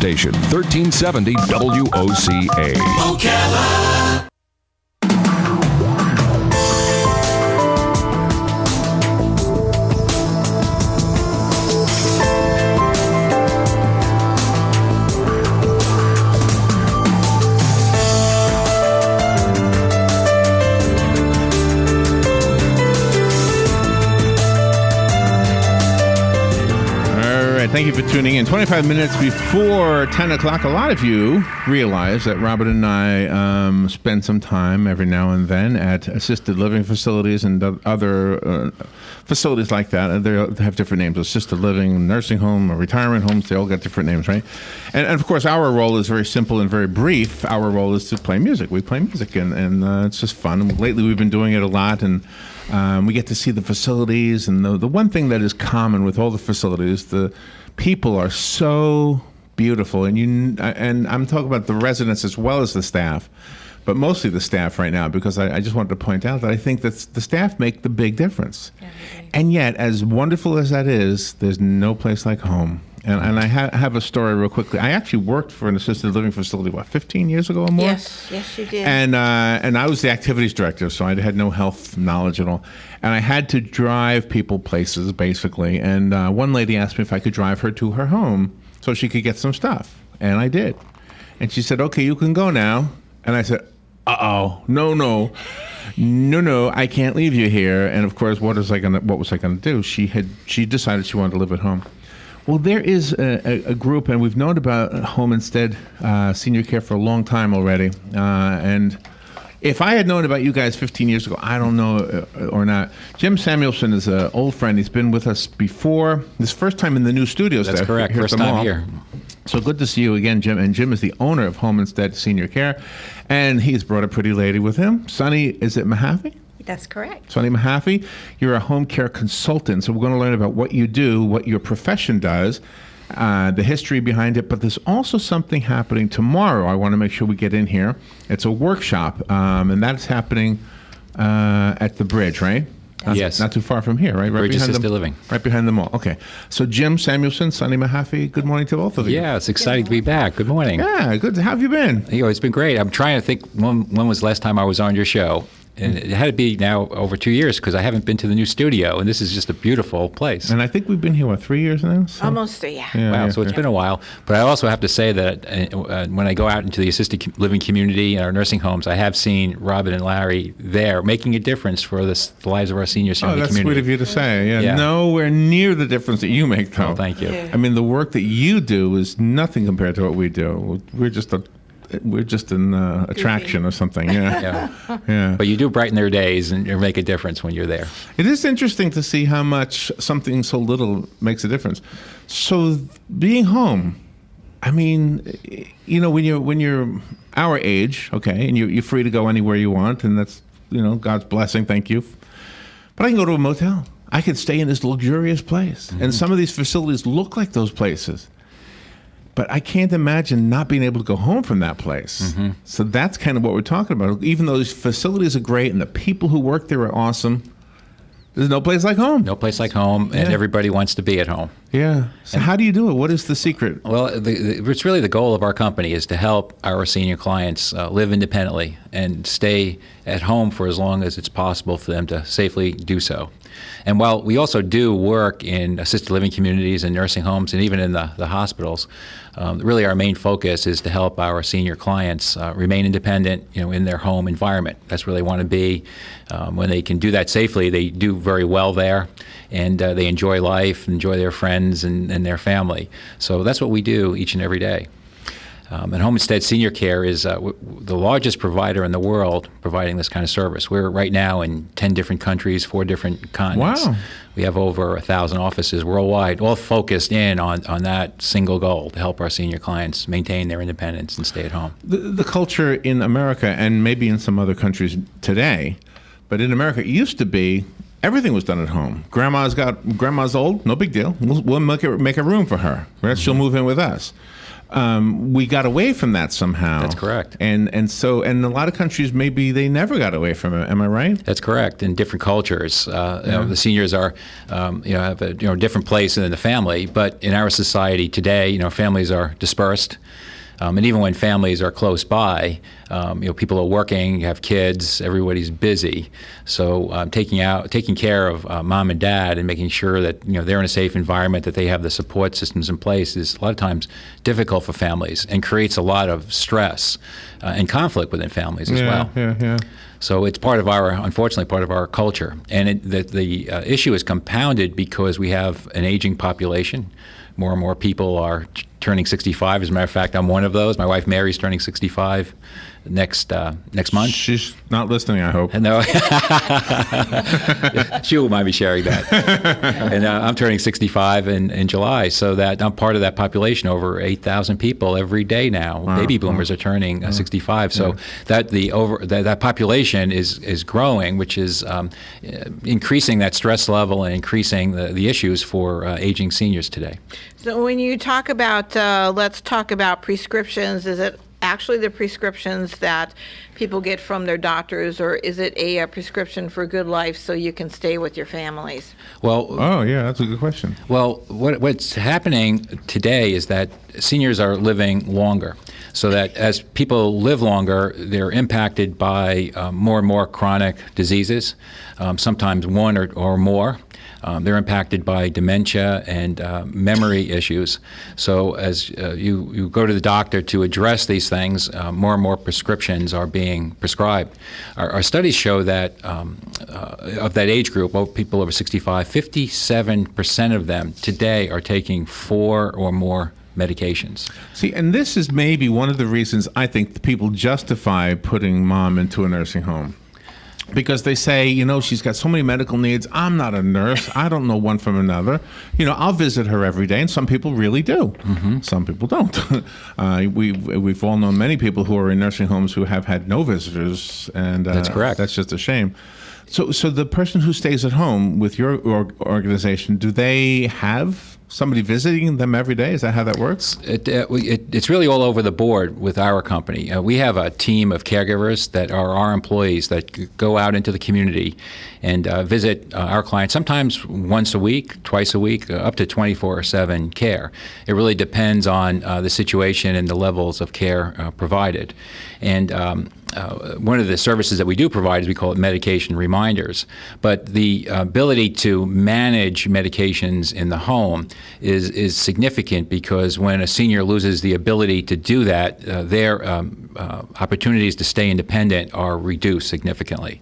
station, 1370 WOCA. Ocala. Thank you for tuning in. 25 minutes before 10 o'clock. A lot of you realize that Robert and I spend some time every now and then at assisted living facilities and other facilities like that. They have different names: assisted living, nursing home, or retirement homes. They all got different names, right? And of course, our role is very simple and very brief. Our role is to play music. We play music, and it's just fun. Lately, we've been doing it a lot, and we get to see the facilities. And the one thing that is common with all the facilities, the people are so beautiful, and I'm talking about the residents as well as the staff, but mostly the staff right now, because I just wanted to point out that I think that the staff make the big difference. Yeah, and yet, as wonderful as that is, there's no place like home. And I have a story real quickly. I actually worked for an assisted living facility, 15 years ago or more? Yes, you did. And I was the activities director, so I had no health knowledge at all. And I had to drive people places, basically. And one lady asked me if I could drive her to her home so she could get some stuff. And I did. And she said, "Okay, you can go now." And I said, "Uh-oh, no, I can't leave you here." And of course, what was I gonna do? She decided she wanted to live at home. Well, there is a group, and we've known about Home Instead Senior Care for a long time already. And if I had known about you guys 15 years ago, I don't know or not. Jim Samuelson is an old friend. He's been with us before. This first time in the new studios. That's correct. First time here. So good to see you again, Jim. And Jim is the owner of Home Instead Senior Care. And he's brought a pretty lady with him. Sonny, is it Mehaffey? That's correct. Sonny Mehaffey, you're a home care consultant. So we're going to learn about what you do, what your profession does, the history behind it. But there's also something happening tomorrow. I want to make sure we get in here. It's a workshop, and that's happening at the bridge, right? Yes. Not too far from here, right? Bridge Assisted Living. Right behind the mall. Okay. So Jim Samuelson, Sonny Mahaffey, good morning to both of you. Yeah, it's exciting to be back. Good morning. Yeah, good. How have you been? It's been great. I'm trying to think when was the last time I was on your show. And it had to be now over 2 years because I haven't been to the new studio, and this is just a beautiful place. And I think we've been here, 3 years now? So. Almost 3, yeah. Wow, so it's been a while. But I also have to say that when I go out into the assisted living community and our nursing homes, I have seen Robin and Larry there making a difference for the lives of our seniors in the community. Oh, that's sweet of you to say. Yeah, nowhere near the difference that you make, though. Oh, thank you. Yeah. I mean, the work that you do is nothing compared to what we do. We're just an attraction or something. Yeah. But you do brighten their days and you make a difference when you're there. It is interesting to see how much something so little makes a difference. So being home, I mean, when you're our age, okay, and you're free to go anywhere you want, and that's God's blessing. Thank you. But I can go to a motel. I can stay in this luxurious place, and some of these facilities look like those places. But I can't imagine not being able to go home from that place. Mm-hmm. So that's kind of what we're talking about. Even though these facilities are great and the people who work there are awesome, there's no place like home. No place like home, and everybody wants to be at home. Yeah. So how do you do it? What is the secret? Well, it's really the goal of our company is to help our senior clients live independently and stay at home for as long as it's possible for them to safely do so. And while we also do work in assisted living communities and nursing homes and even in the hospitals, really our main focus is to help our senior clients remain independent, in their home environment. That's where they want to be. When they can do that safely, they do very well there, and they enjoy life, enjoy their friends and their family. So that's what we do each and every day. And Home Instead Senior Care is the largest provider in the world providing this kind of service. We're right now in 10 different countries, 4 different continents. Wow. We have over 1,000 offices worldwide, all focused in on that single goal to help our senior clients maintain their independence and stay at home. The culture in America, and maybe in some other countries today, but in America it used to be everything was done at home. Grandma's old, no big deal. We'll make a room for her. Right? She'll move in with us. we got away from that somehow. That's correct. And so in a lot of countries, maybe they never got away from it. Am I right? That's correct. In different cultures, the seniors are, have a different place in the family. But in our society today, families are dispersed. And even when families are close by, people are working, you have kids, everybody's busy. So taking care of mom and dad and making sure that they're in a safe environment, that they have the support systems in place, is a lot of times difficult for families and creates a lot of stress and conflict within families as well. Yeah. So it's unfortunately, part of our culture. And the issue is compounded because we have an aging population. More and more people are turning 65. As a matter of fact, I'm one of those. My wife Mary's turning 65 next month. She's not listening, I hope. No, she won't mind me sharing that. And I'm turning 65 in July, so that I'm part of that population. Over 8,000 people every day now. Wow. Baby boomers are turning 65. So that population is growing, which is increasing that stress level and increasing the issues for aging seniors today. So when you talk about, let's talk about prescriptions, is it actually the prescriptions that people get from their doctors, or is it a prescription for good life so you can stay with your families? Well, oh yeah, that's a good question. Well, what's happening today is that seniors are living longer. So that as people live longer, they're impacted by more and more chronic diseases, sometimes one or more. They're impacted by dementia and memory issues. So as you go to the doctor to address these things, more and more prescriptions are being prescribed. Our studies show that of that age group, people over 65, 57% of them today are taking 4 or more medications. See, and this is maybe one of the reasons I think the people justify putting mom into a nursing home. Because they say, she's got so many medical needs. I'm not a nurse. I don't know one from another. I'll visit her every day, and some people really do. Mm-hmm. Some people don't. We've all known many people who are in nursing homes who have had no visitors, and that's correct. That's just a shame. So the person who stays at home with your organization, do they have somebody visiting them every day? Is that how that works? It's really all over the board with our company. We have a team of caregivers that are our employees that go out into the community and visit our clients, sometimes once a week, twice a week, up to 24/7 care. It really depends on the situation and the levels of care provided. And one of the services that we do provide is we call it medication reminders. But the ability to manage medications in the home is significant, because when a senior loses the ability to do that, their opportunities to stay independent are reduced significantly.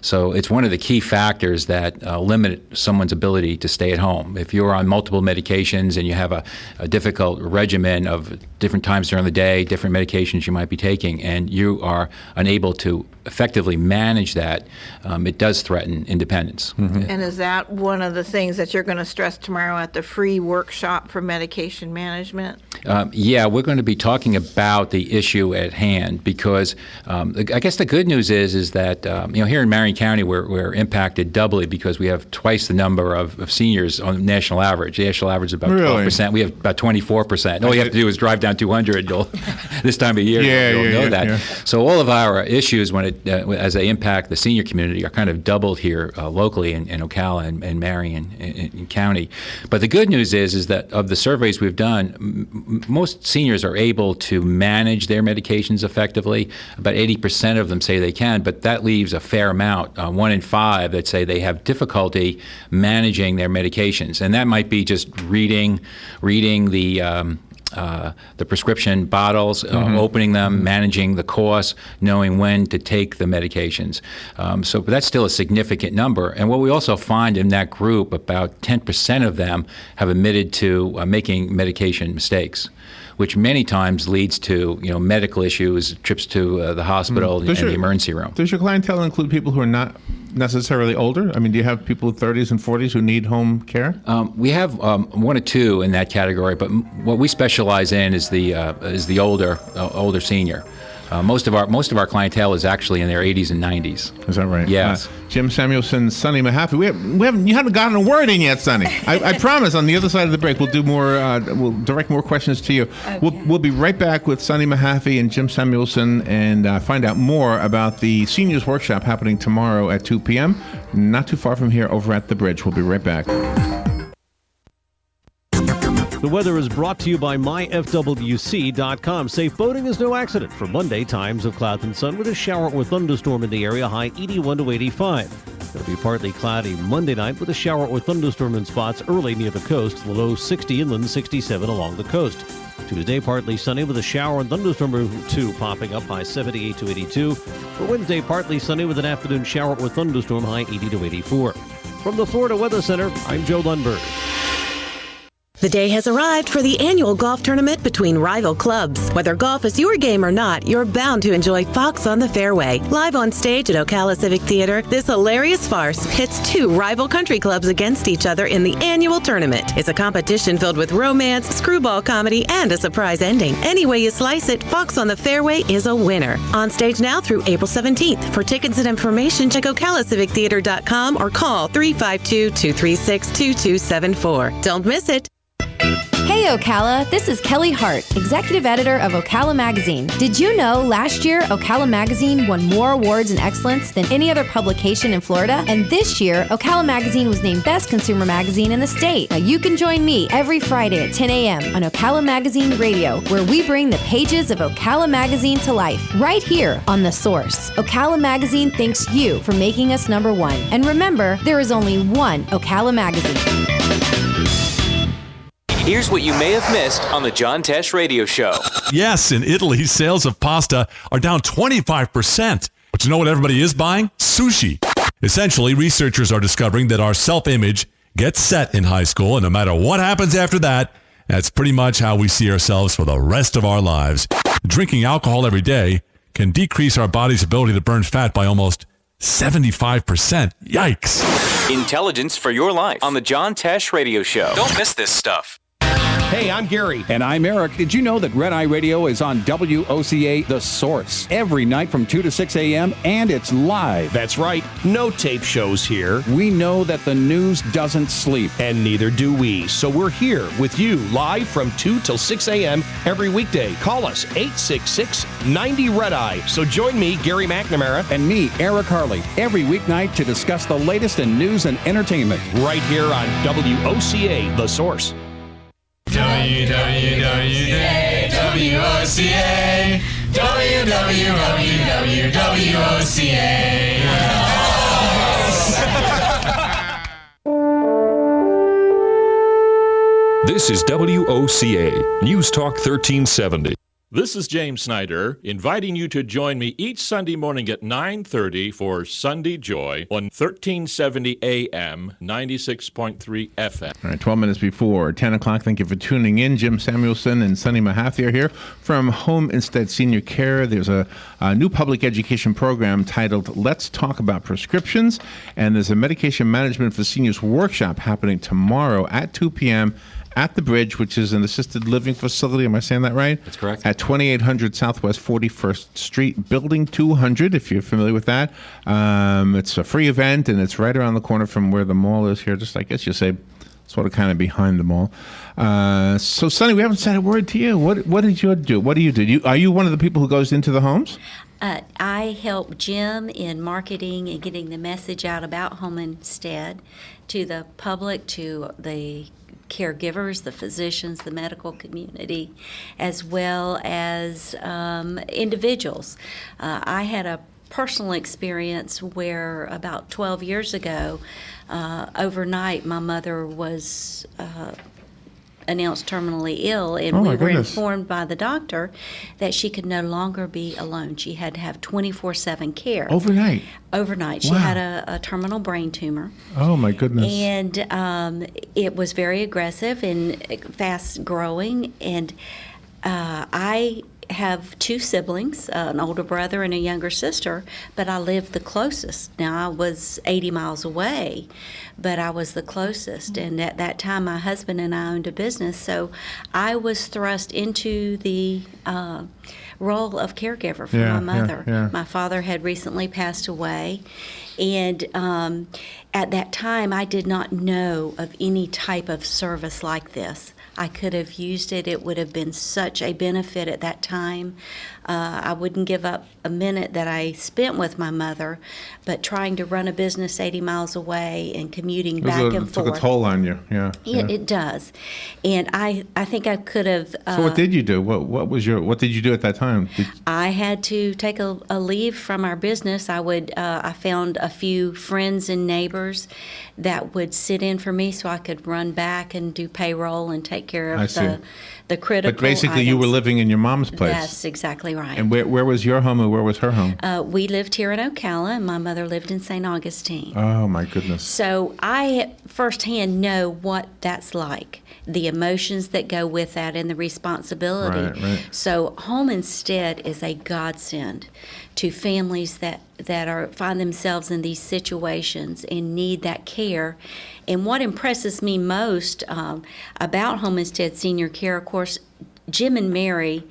So it's one of the key factors that limit someone's ability to stay at home. If you're on multiple medications and you have a difficult regimen of different times during the day, different medications you might be taking, and you are unable to effectively manage that, it does threaten independence. Mm-hmm. And is that one of the things that you're going to stress tomorrow at the free workshop for medication management? Yeah, we're going to be talking about the issue at hand, because I guess the good news is that here in Marion County we're impacted doubly, because we have twice the number of seniors on the national average. The national average is about 12%. We have about 24%. All you have to do is drive down 200 this time of year. You'll know that. Yeah. So all of our issues, as they impact the senior community, are kind of doubled here locally in Ocala and Marion County. But the good news is that of the surveys we've done, most seniors are able to manage their medications effectively. About 80% of them say they can, but that leaves a fair amount, 1 in 5, that say they have difficulty managing their medications. And that might be just reading the prescription bottles, opening them, managing the cost, knowing when to take the medications. But that's still a significant number. And what we also find in that group, about 10% of them have admitted to making medication mistakes, which many times leads to medical issues, trips to the hospital and the emergency room. Does your clientele include people who are not necessarily older? I mean, do you have people in 30s and 40s who need home care? We have 1 or 2 in that category, but what we specialize in is the older senior. Most of our clientele is actually in their 80s and 90s. Is that right? Yes. Jim Samuelson, Sonny Mehaffey. You haven't gotten a word in yet, Sonny. I promise. On the other side of the break, we'll do more. We'll direct more questions to you. Okay. We'll be right back with Sonny Mehaffey and Jim Samuelson and find out more about the seniors workshop happening tomorrow at 2 p.m. Not too far from here, over at the bridge. We'll be right back. The weather is brought to you by myfwc.com. Safe boating is no accident. For Monday, times of clouds and sun with a shower or thunderstorm in the area, high 81 to 85. It'll be partly cloudy Monday night with a shower or thunderstorm in spots early near the coast. The low 60 inland, 67 along the coast. Tuesday, partly sunny with a shower and thunderstorm or two popping up, high 78 to 82. For Wednesday, partly sunny with an afternoon shower or thunderstorm, high 80 to 84. From the Florida Weather Center, I'm Joe Lundberg. The day has arrived for the annual golf tournament between rival clubs. Whether golf is your game or not, you're bound to enjoy Fox on the Fairway. Live on stage at Ocala Civic Theater, this hilarious farce pits two rival country clubs against each other in the annual tournament. It's a competition filled with romance, screwball comedy, and a surprise ending. Any way you slice it, Fox on the Fairway is a winner. On stage now through April 17th. For tickets and information, check OcalaCivicTheater.com or call 352-236-2274. Don't miss it. Hey Ocala, this is Kelly Hart, Executive Editor of Ocala Magazine. Did you know last year Ocala Magazine won more awards in excellence than any other publication in Florida? And this year, Ocala Magazine was named Best Consumer Magazine in the state. Now you can join me every Friday at 10 a.m. on Ocala Magazine Radio, where we bring the pages of Ocala Magazine to life, right here on The Source. Ocala Magazine thanks you for making us number one. And remember, there is only one Ocala Magazine. Here's what you may have missed on the John Tesh Radio Show. Yes, in Italy, sales of pasta are down 25%. But you know what everybody is buying? Sushi. Essentially, researchers are discovering that our self-image gets set in high school, and no matter what happens after that, that's pretty much how we see ourselves for the rest of our lives. Drinking alcohol every day can decrease our body's ability to burn fat by almost 75%. Yikes. Intelligence for your life on the John Tesh Radio Show. Don't miss this stuff. Hey, I'm Gary. And I'm Eric. Did you know that Red Eye Radio is on WOCA The Source every night from 2 to 6 a.m. and it's live? That's right. No tape shows here. We know that the news doesn't sleep. And neither do we. So we're here with you live from 2 till 6 a.m. every weekday. Call us 866-90-RED-EYE. So join me, Gary McNamara. And me, Eric Harley, every weeknight to discuss the latest in news and entertainment. Right here on WOCA The Source. WWWOCA, This is WOCA, News Talk 1370. This is James Snyder, inviting you to join me each Sunday morning at 9:30 for Sunday Joy on 1370 AM, 96.3 FM. All right, 12 minutes before 10 o'clock. Thank you for tuning in. Jim Samuelson and Sonny Mehaffey are here from Home Instead Senior Care. There's a new public education program titled Let's Talk About Prescriptions, and there's a medication management for seniors workshop happening tomorrow at 2 p.m. at the Bridge, which is an assisted living facility. Am I saying that right? That's correct. At 2800 Southwest 41st Street, Building 200, if you're familiar with that. It's a free event, and it's right around the corner from where the mall is here, just I guess you say sort of kind of behind the mall. So, Sonny, we haven't said a word to you. What did you do? What do you do? Are you one of the people who goes into the homes? I help Jim in marketing and getting the message out about Home Instead to the public, to the caregivers, the physicians, the medical community, as well as individuals. I had a personal experience where about 12 years ago, overnight, my mother was announced terminally ill, and we were informed by the doctor that she could no longer be alone. She had to have 24/7 care. Overnight? Overnight. She had a terminal brain tumor. Oh, my goodness. And it was very aggressive and fast growing, and I have two siblings, an older brother and a younger sister, but I lived the closest. Now, I was 80 miles away, but I was the closest. And at that time, my husband and I owned a business, so I was thrust into the role of caregiver for my mother. Yeah. My father had recently passed away, and at that time, I did not know of any type of service like this. I could have used it. It would have been such a benefit at that time. I wouldn't give up a minute that I spent with my mother, but trying to run a business 80 miles away and commuting back and forth. It took a toll on you, yeah. It does. And I think I could have... So what did you do? What did you do at that time? I had to take a leave from our business. I found a few friends and neighbors that would sit in for me so I could run back and do payroll and take care of the critical But basically items. you were living in your mom's place. That's exactly right. And where was your home and where was her home? We lived here in Ocala, and my mother lived in St. Augustine. Oh, my goodness. So I firsthand know what that's like, the emotions that go with that and the responsibility. Right. So Home Instead is a godsend to families that find themselves in these situations and need that care. And what impresses me most about Home Instead Senior Care, of course, Jim and Mary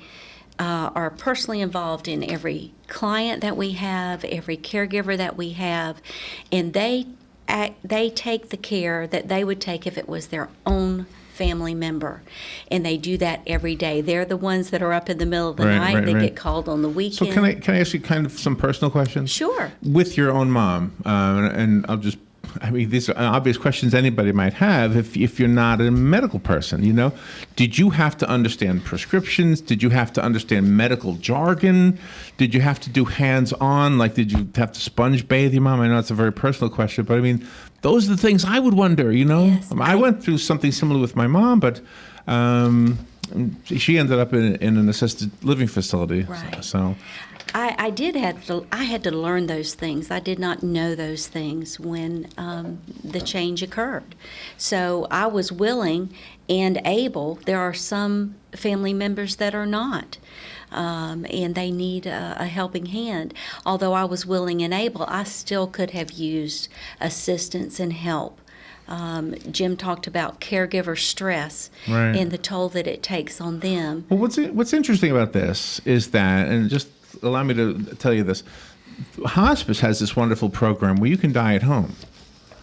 are personally involved in every client that we have, every caregiver that we have, and they take the care that they would take if it was their own family member, and they do that every day. They're the ones that are up in the middle of the night. They get called on the weekend. So can I ask you kind of some personal questions? Sure. With your own mom, and these are obvious questions anybody might have if you're not a medical person, you know. Did you have to understand prescriptions? Did you have to understand medical jargon? Did you have to do hands-on? Like, did you have to sponge bathe your mom? I know it's a very personal question, but I mean, those are the things I would wonder, you know. Yes, I went through something similar with my mom, but she ended up in an assisted living facility. Right. So I had to learn those things. I did not know those things when the change occurred. So I was willing and able. There are some family members that are not, and they need a helping hand. Although I was willing and able, I still could have used assistance and help. Jim talked about caregiver stress and the toll that it takes on them. Well, what's interesting about this is that, and just allow me to tell you this, hospice has this wonderful program where you can die at home.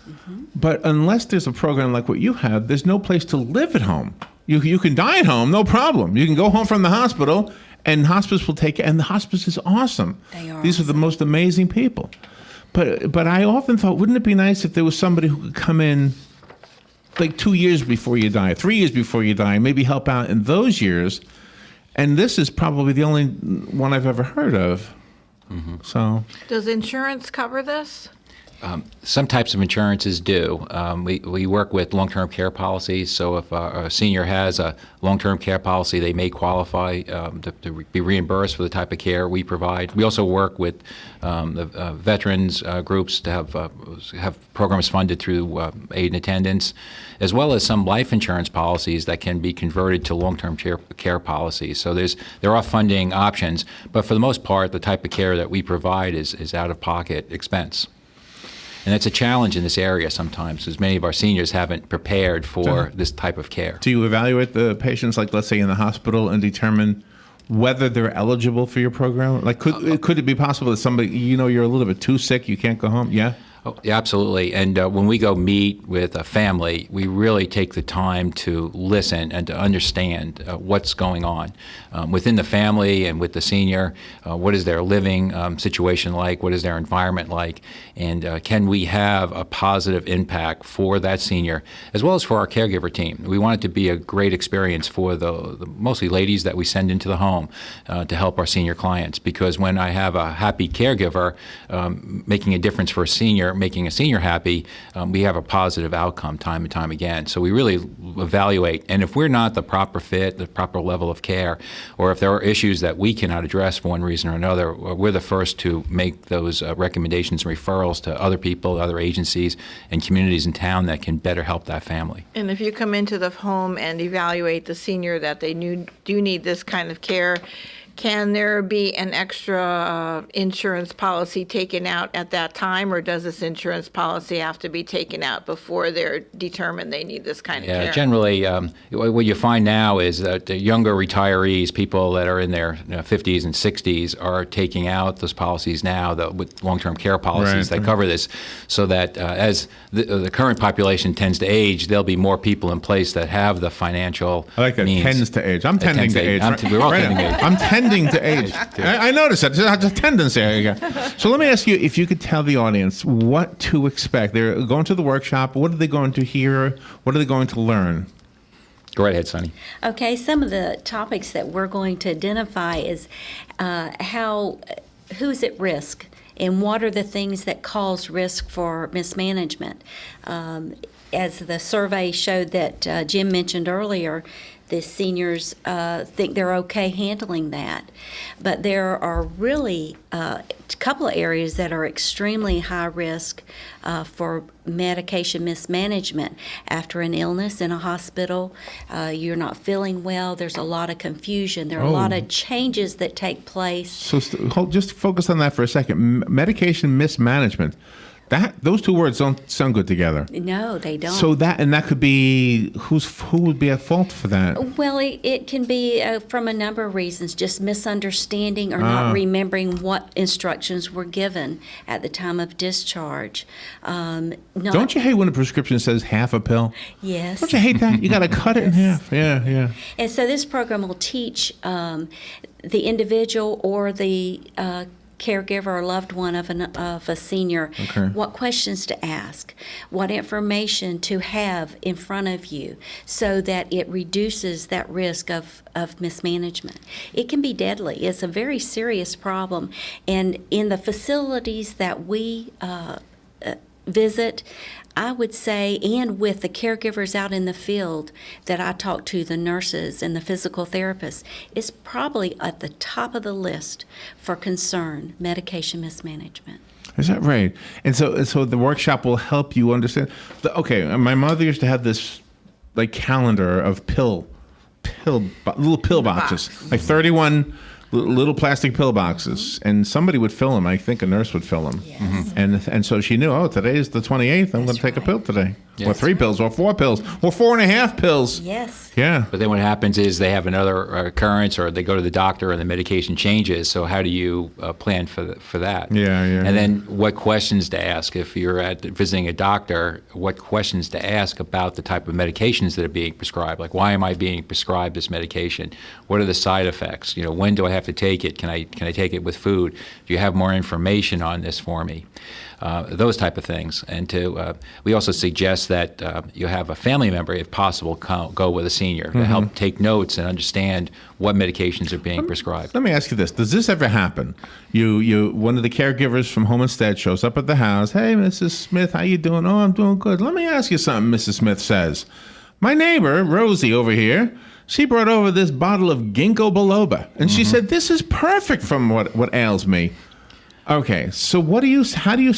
Mm-hmm. But unless there's a program like what you have, there's no place to live at home. You can die at home, no problem. You can go home from the hospital, and hospice will take you, and the hospice is awesome. These are the most amazing people. But I often thought, wouldn't it be nice if there was somebody who could come in like 2 years before you die, 3 years before you die, and maybe help out in those years. And this is probably the only one I've ever heard of. Mm-hmm. So, does insurance cover this? Some types of insurances do. We work with long-term care policies, so if a senior has a long-term care policy, they may qualify to be reimbursed for the type of care we provide. We also work with the veterans groups to have programs funded through aid and attendance, as well as some life insurance policies that can be converted to long-term care policies. So there are funding options, but for the most part, the type of care that we provide is out-of-pocket expense. And that's a challenge in this area sometimes, because many of our seniors haven't prepared for this type of care. Do you evaluate the patients, like let's say in the hospital, and determine whether they're eligible for your program? Like, could it be possible that somebody, you're a little bit too sick, you can't go home? Yeah? Oh, yeah, absolutely. And when we go meet with a family, we really take the time to listen and to understand what's going on within the family and with the senior. What is their living situation like? What is their environment like? And can we have a positive impact for that senior, as well as for our caregiver team? We want it to be a great experience for the mostly ladies that we send into the home to help our senior clients. Because when I have a happy caregiver making a difference for a senior, making a senior happy, we have a positive outcome time and time again. So we really evaluate, and if we're not the proper fit, the proper level of care, or if there are issues that we cannot address for one reason or another, we're the first to make those recommendations and referrals to other people, other agencies, and communities in town that can better help that family. And if you come into the home and evaluate the senior that they do need this kind of care, can there be an extra insurance policy taken out at that time, or does this insurance policy have to be taken out before they're determined they need this kind of care? Generally, what you find now is that the younger retirees, people that are in their 50s and 60s, are taking out those policies now with long-term care policies that cover this, so that as the current population tends to age, there'll be more people in place that have the financial I like that. means. Tends to age. I'm tending to age. We're all tending to age. I'm tending to age. I noticed that. It's a tendency. There you go. So let me ask you, if you could tell the audience what to expect. They're going to the workshop. What are they going to hear? What are they going to learn? Go right ahead, Sonny. Okay, some of the topics that we're going to identify is who's at risk and what are the things that cause risk for mismanagement. As the survey showed that Jim mentioned earlier, the seniors think they're okay handling that. But there are really a couple of areas that are extremely high risk for medication mismanagement. After an illness in a hospital, you're not feeling well, there's a lot of confusion. There are a lot of changes that take place. So just focus on that for a second. Medication mismanagement. Those two words don't sound good together. No, they don't. So that could be who would be at fault for that? Well, it can be from a number of reasons, just misunderstanding or not remembering what instructions were given at the time of discharge. Don't you hate when a prescription says half a pill? Yes. Don't you hate that? You got to cut it in half. Yeah. And so this program will teach the individual or the caregiver or loved one of a senior what questions to ask, what information to have in front of you, so that it reduces that risk of mismanagement. It can be deadly. It's a very serious problem. And in the facilities that we visit, I would say, and with the caregivers out in the field that I talk to, the nurses and the physical therapists, is probably at the top of the list for concern, medication mismanagement. Is that right? And so the workshop will help you understand. My mother used to have this like calendar of little pill boxes, like 31 little plastic pill boxes, and somebody would fill them. I think a nurse would fill them. Yes. And so she knew, today is the 28th. I'm going to take a pill today. Yes. Or 3 pills, or 4 pills, or 4.5 pills. Yes. Yeah. But then what happens is they have another occurrence, or they go to the doctor and the medication changes. So how do you plan for that? Yeah. And then what questions to ask if you're visiting a doctor? What questions to ask about the type of medications that are being prescribed? Like, why am I being prescribed this medication? What are the side effects? When do I have to take it? Can I take it with food? Do you have more information on this for me? Those type of things. And we also suggest that you have a family member, if possible, go with a senior to help take notes and understand what medications are being prescribed. Let me ask you this. Does this ever happen? One of the caregivers from Home Instead shows up at the house. Hey, Mrs. Smith, how you doing? Oh, I'm doing good. Let me ask you something, Mrs. Smith says. My neighbor, Rosie, over here, she brought over this bottle of ginkgo biloba. And she said, this is perfect from what ails me. Okay, so how do you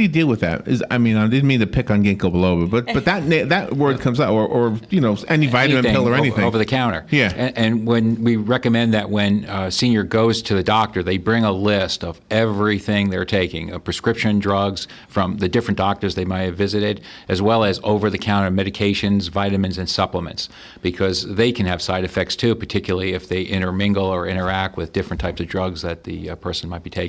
deal with that? I didn't mean to pick on ginkgo biloba, but that word comes out, or any vitamin pill or anything over the counter. Yeah, and when we recommend that when a senior goes to the doctor, they bring a list of everything they're taking, prescription drugs from the different doctors they might have visited, as well as over-the-counter medications, vitamins, and supplements, because they can have side effects too, particularly if they intermingle or interact with different types of drugs that the person might be taking.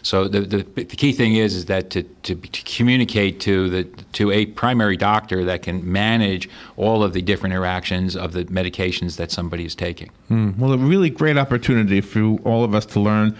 So the key thing is that to communicate to a primary doctor that can manage all of the different interactions of the medications that somebody is taking. Well, a really great opportunity for all of us to learn.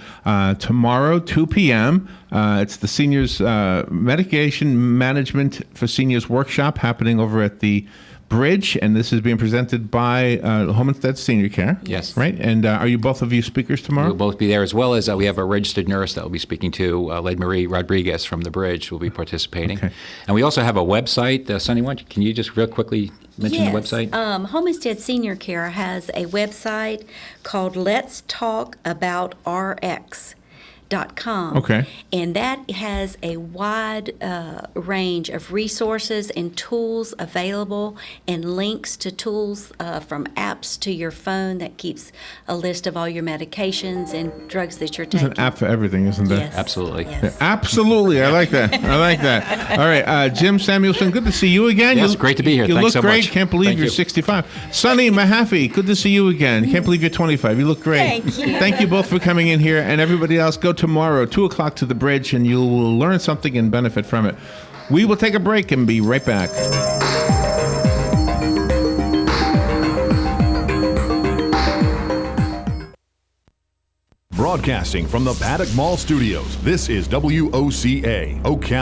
Tomorrow, 2 p.m., it's the Seniors Medication Management for Seniors Workshop happening over at the Bridge, and this is being presented by Home Instead Senior Care. Yes. Right? And are you both of you speakers tomorrow? We'll both be there, as well as we have a registered nurse that will be speaking to, Lady Marie Rodriguez from the Bridge will be participating. Okay. And we also have a website. Sonny, can you just real quickly mention the website? Home Instead Senior Care has a website called Let's Talk About RX. Okay. And that has a wide range of resources and tools available, and links to tools from apps to your phone that keeps a list of all your medications and drugs that you're There's taking. an app for everything, isn't there? Yes. Absolutely. Yes. Yeah, absolutely. I like that. I like that. All right. Jim Samuelson, good to see you again. Yes, great to be here. You Thanks look so great. much. Can't believe Thank you're you. 65. Sonny Mehaffey, good to see you again. Can't believe you're 25. You look great. Thank you. Thank you both for coming in here. And everybody else, go tomorrow, 2 o'clock to the bridge, and you will learn something and benefit from it. We will take a break and be right back. Broadcasting from the Paddock Mall Studios, this is WOCA, Ocala.